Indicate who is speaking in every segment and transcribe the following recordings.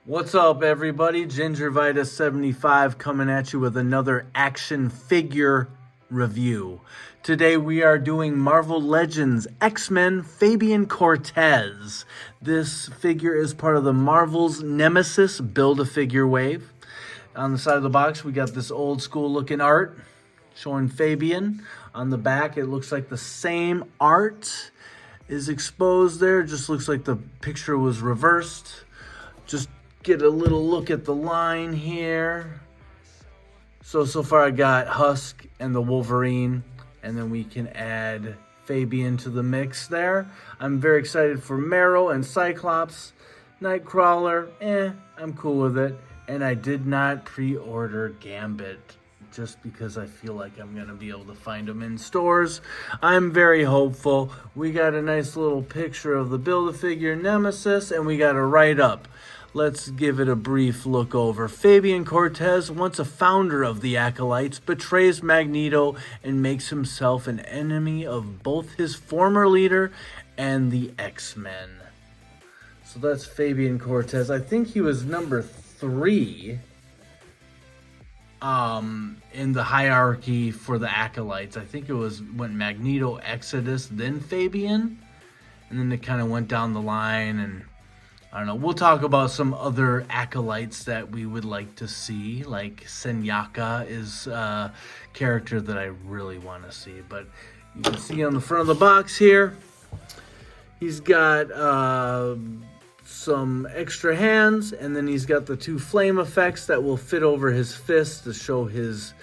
Speaker 1: What's up, everybody? Gingervitus75 coming at you with another action figure review. Today we are doing Marvel Legends X-Men Fabian Cortez. This figure is part of the Marvel's Nemesis Build-A-Figure wave. On the side of the box, we got this old school looking art showing Fabian. On the back, it looks like the same art is exposed there. Just looks like the picture was reversed. Just get a little look at the line here. So far I got Husk and the Wolverine, and then we can add Fabian to the mix there. I'm very excited for Marrow and Cyclops. Nightcrawler, I'm cool with it. And I did not pre-order Gambit just because I feel like I'm going to be able to find them in stores. I'm very hopeful. We got a nice little picture of the Build-A-Figure Nemesis, and we got a write-up. Let's give it a brief look over. Fabian Cortez, once a founder of the Acolytes, betrays Magneto and makes himself an enemy of both his former leader and the X-Men. So that's Fabian Cortez. I think he was number 3 in the hierarchy for the Acolytes. I think it was when Magneto, Exodus, then Fabian. And then it kind of went down the line, and I don't know. We'll talk about some other Acolytes that we would like to see. Like Senyaka is a character that I really want to see. But you can see on the front of the box here, he's got some extra hands. And then he's got the 2 flame effects that will fit over his fist to show his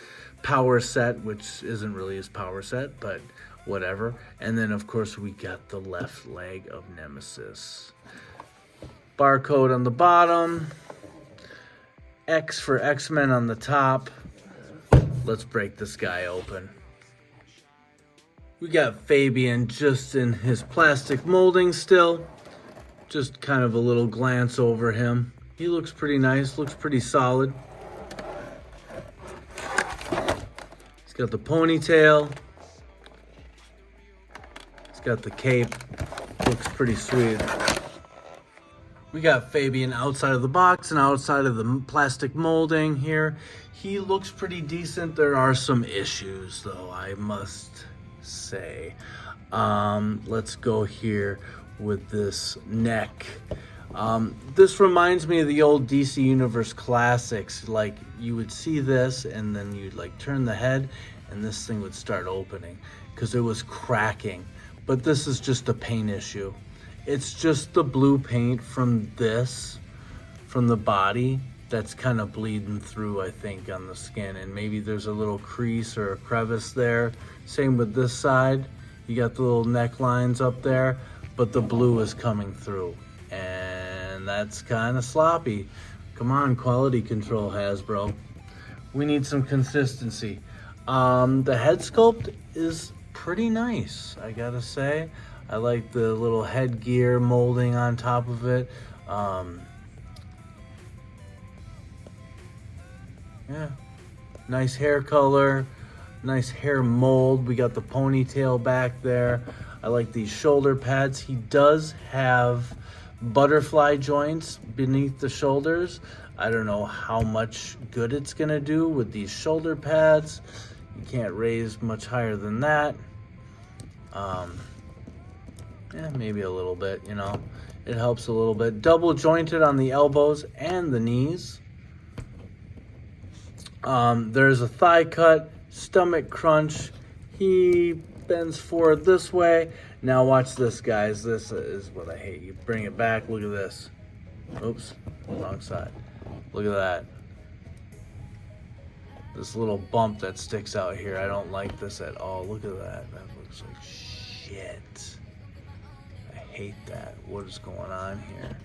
Speaker 1: power set, which isn't really his power set, but whatever. And then, of course, we got the left leg of Nemesis. Barcode on the bottom, X for X-Men on the top. Let's break this guy open. We got Fabian just in his plastic molding still. Just kind of a little glance over him. He looks pretty nice, looks pretty solid. He's got the ponytail. He's got the cape. Looks pretty sweet. We got Fabian outside of the box and outside of the plastic molding here. He looks pretty decent. There are some issues, though, I must say. Let's go here with this neck. This reminds me of the old DC Universe classics. Like, you would see this, and then you'd, like, turn the head, and this thing would start opening because it was cracking. But this is just a paint issue. It's just the blue paint from the body, that's kind of bleeding through, I think, on the skin. And maybe there's a little crease or a crevice there. Same with this side. You got the little necklines up there, but the blue is coming through. And that's kind of sloppy. Come on, quality control, Hasbro. We need some consistency. The head sculpt is pretty nice, I gotta say. I like the little headgear molding on top of it. Yeah, nice hair color, nice hair mold. We got the ponytail back there. I like these shoulder pads. He does have butterfly joints beneath the shoulders. I don't know how much good it's gonna do with these shoulder pads. You can't raise much higher than that. Yeah, maybe a little bit, you know. It helps a little bit. Double jointed on the elbows and the knees. There's a thigh cut, stomach crunch. He bends forward this way. Now watch this, guys. This is what I hate. You bring it back. Look at this. Oops, wrong side. Look at that. This little bump that sticks out here. I don't like this at all. Look at that. That looks like shit. Hate that. What is going on here?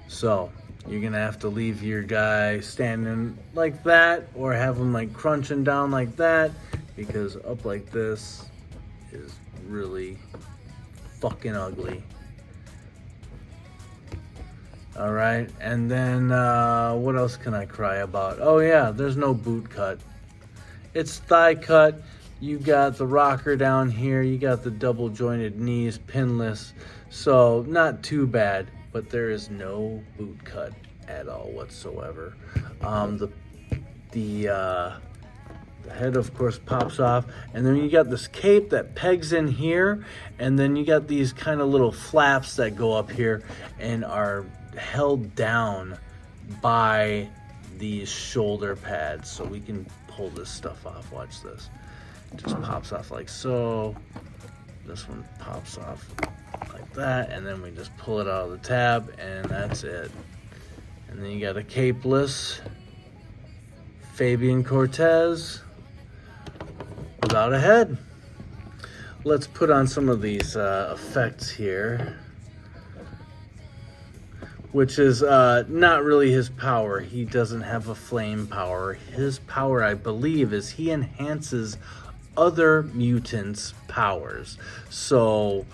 Speaker 1: So you're gonna have to leave your guy standing like that, or have him like crunching down like that, because up like this is really fucking ugly. All right, and then what else can I cry about? Oh yeah, there's no boot cut. It's thigh cut. You got the rocker down here. You got the double jointed knees, pinless. So not too bad, but there is no boot cut at all whatsoever. The head, of course, pops off, and then you got this cape that pegs in here, and then you got these kind of little flaps that go up here and are held down by these shoulder pads, so we can pull this stuff off. Watch this. It just pops off like so. This one pops off like that, and then we just pull it out of the tab, and that's it. And then you got a capeless Fabian Cortez without a head. Let's put on some of these effects here, which is not really his power. He doesn't have a flame power. His power, I believe, is he enhances other mutants' powers. So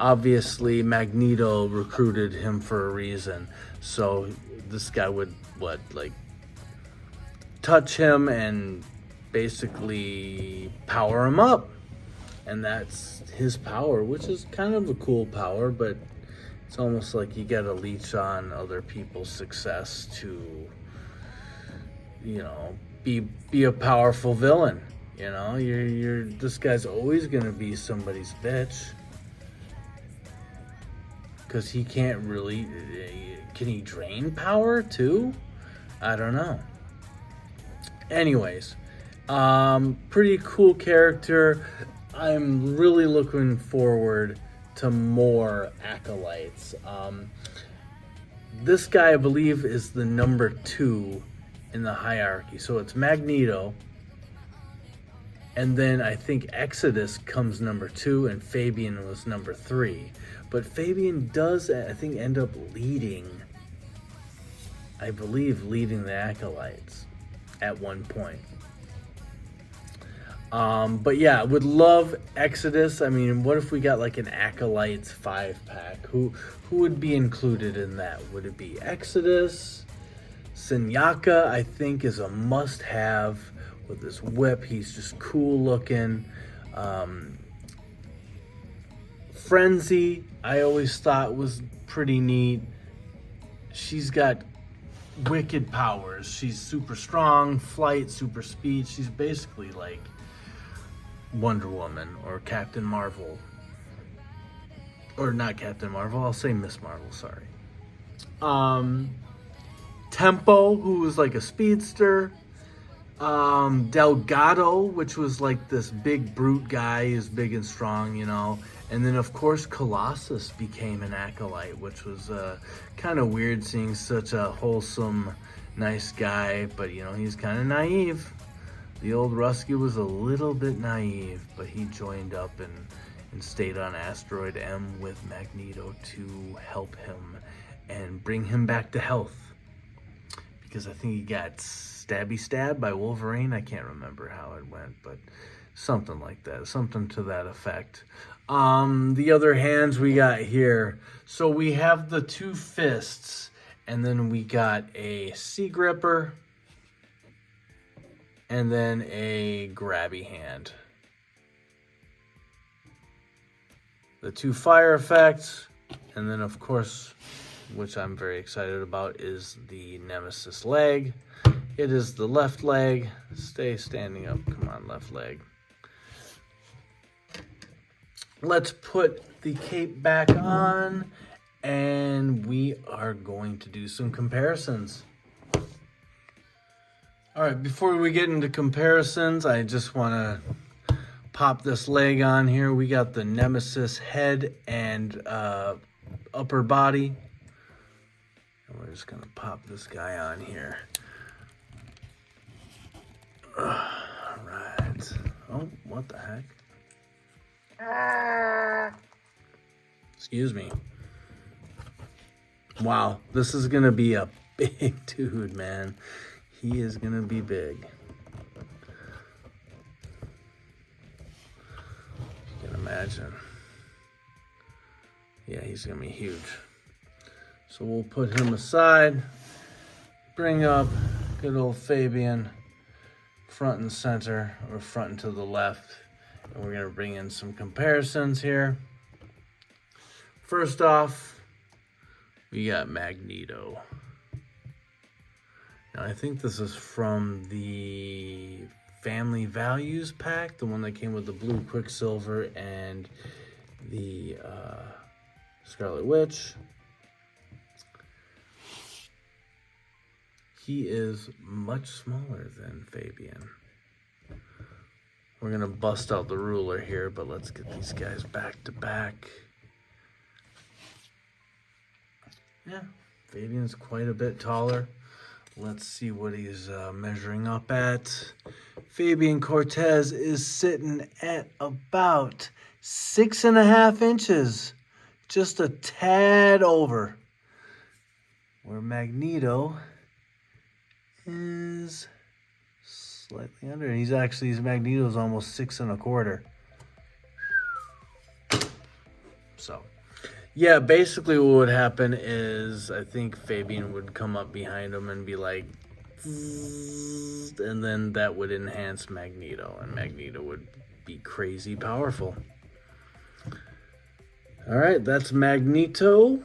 Speaker 1: obviously Magneto recruited him for a reason. So this guy would touch him and basically power him up, and that's his power, which is kind of a cool power, but it's almost like you gotta leech on other people's success to, you know, be a powerful villain. You know, you're this guy's always gonna be somebody's bitch, because he can't really, can he drain power too? I don't know. Anyways, pretty cool character. I'm really looking forward to more acolytes. This guy, I believe, is the number 2 in the hierarchy. So it's Magneto, and then I think Exodus comes number 2, and Fabian was number 3. But Fabian does, I think, end up leading, I believe, leading the acolytes at one point. But yeah, would love Exodus. I mean, what if we got like an Acolytes 5-pack? Who would be included in that? Would it be Exodus? Senyaka, I think, is a must-have with this whip. He's just cool looking. Frenzy, I always thought was pretty neat. She's got wicked powers. She's super strong, flight, super speed. She's basically like Wonder Woman or Captain Marvel. Or not Captain Marvel, I'll say Miss Marvel, sorry. Tempo, who was like a speedster. Delgado, which was like this big brute guy. He's big and strong, you know. And then, of course, Colossus became an acolyte, which was kind of weird seeing such a wholesome, nice guy. But, you know, he's kind of naive. The old Rusky was a little bit naive, but he joined up and stayed on Asteroid M with Magneto to help him and bring him back to health. Because I think he got stabbed by Wolverine. I can't remember how it went, but something like that. Something to that effect. The other hands we got here. So we have the 2 fists, and then we got a Sea Gripper, and then a grabby hand. The 2 fire effects, and then of course, which I'm very excited about, is the Nemesis leg. It is the left leg. Stay standing up. Come on, left leg. Let's put the cape back on, and we are going to do some comparisons. All right, before we get into comparisons, I just want to pop this leg on here. We got the Nemesis head and upper body. And we're just going to pop this guy on here. All right. Oh, what the heck? Excuse me. Wow, this is going to be a big dude, man. He is going to be big. You can imagine. Yeah, he's going to be huge. So we'll put him aside. Bring up good old Fabian front and center, or front and to the left. And we're going to bring in some comparisons here. First off, we got Magneto. Now, I think this is from the Family Values pack, the one that came with the blue Quicksilver and the Scarlet Witch. He is much smaller than Fabian. We're gonna bust out the ruler here, but let's get these guys back to back. Yeah, Fabian's quite a bit taller. Let's see what he's measuring up at. Fabian Cortez is sitting at about 6.5 inches. Just a tad over. Where Magneto is slightly under. He's actually, his Magneto's almost 6 1/4. So, yeah, basically what would happen is I think Fabian would come up behind him and be like, and then that would enhance Magneto, and Magneto would be crazy powerful. All right, that's Magneto,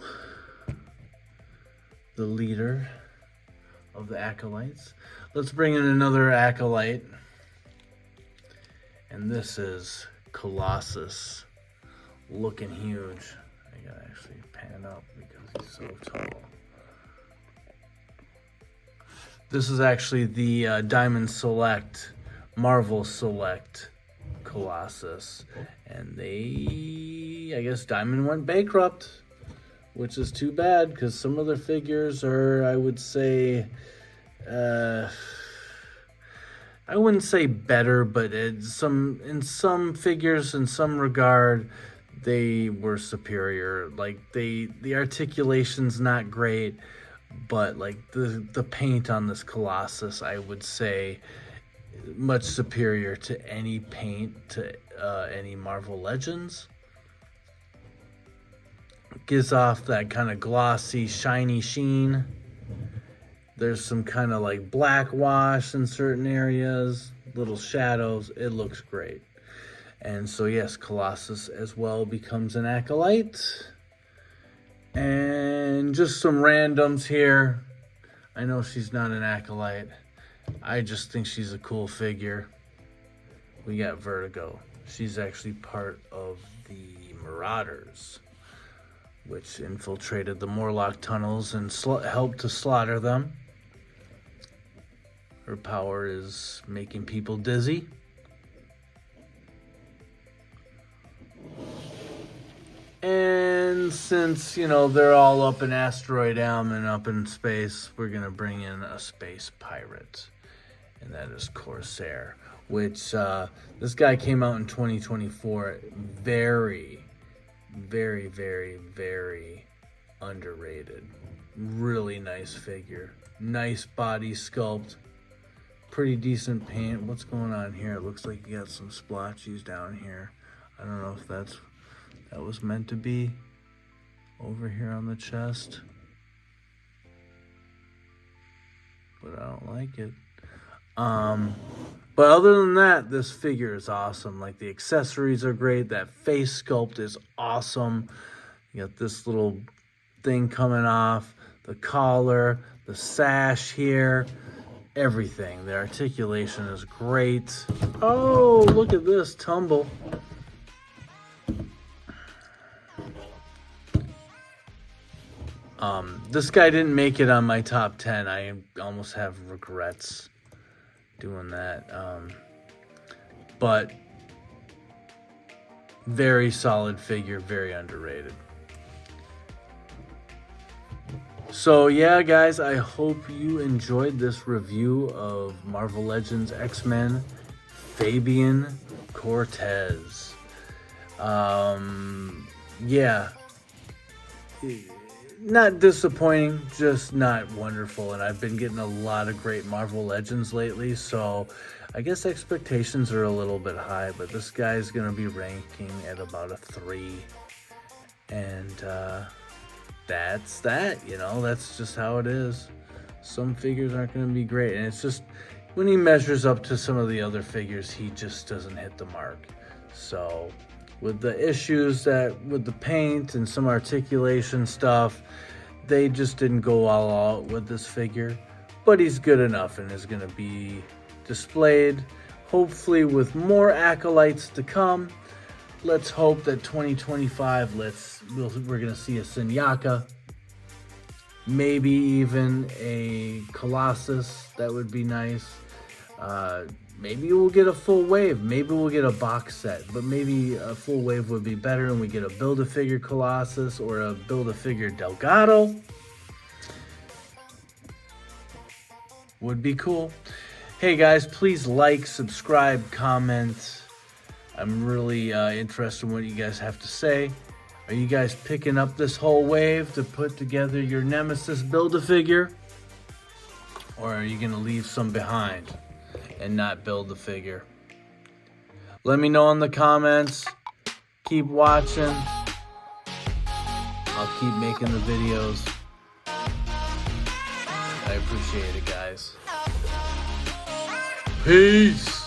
Speaker 1: the leader of the Acolytes. Let's bring in another Acolyte, and this is Colossus, looking huge. I gotta actually pan up because he's so tall. This is actually the Diamond Select, Marvel Select Colossus, and I guess Diamond went bankrupt, which is too bad because some of their figures are, I would say, I wouldn't say better, but in some figures, in some regard, they were superior. Like the articulation's not great, but like the paint on this Colossus, I would say, much superior to any paint to any Marvel Legends. It gives off that kind of glossy, shiny sheen. There's some kind of like black wash in certain areas, little shadows. It looks great. And so yes, Colossus as well becomes an Acolyte. And just some randoms here. I know she's not an Acolyte. I just think she's a cool figure. We got Vertigo. She's actually part of the Marauders, which infiltrated the Morlock tunnels and helped to slaughter them. Her power is making people dizzy. And since, you know, they're all up in Asteroid Elm and up in space, we're going to bring in a space pirate. And that is Corsair, which this guy came out in 2024. Very, very, very, very underrated. Really nice figure. Nice body sculpt. Pretty decent paint. What's going on here? It looks like you got some splotches down here. I don't know if that was meant to be over here on the chest, but I don't like it. But other than that, this figure is awesome. Like the accessories are great. That face sculpt is awesome. You got this little thing coming off, the collar, the sash here, everything. The articulation is great. Oh, look at this tumble. This guy didn't make it on my top 10. I almost have regrets doing that. But very solid figure, very underrated. So yeah, guys, I hope you enjoyed this review of Marvel Legends X-Men Fabian Cortez. Yeah. Not disappointing, just not wonderful. And I've been getting a lot of great Marvel Legends lately, so I guess expectations are a little bit high, but this guy's going to be ranking at about a 3. And that's that, you know, that's just how it is. Some figures aren't going to be great, and it's just when he measures up to some of the other figures, he just doesn't hit the mark. So with the issues with the paint and some articulation stuff, they just didn't go all out with this figure. but he's good enough and is going to be displayed, hopefully with more acolytes to come. Let's hope that 2025, we're going to see a Senyaka, maybe even a Colossus. That would be nice. Maybe we'll get a full wave. Maybe we'll get a box set, but maybe a full wave would be better, and we get a Build-A-Figure Colossus or a Build-A-Figure Delgado. Would be cool. Hey guys, please like, subscribe, comment. I'm really interested in what you guys have to say. Are you guys picking up this whole wave to put together your Nemesis Build-A-Figure? Or are you going to leave some behind and not build the figure? Let me know in the comments. Keep watching. I'll keep making the videos. I appreciate it, guys. Peace.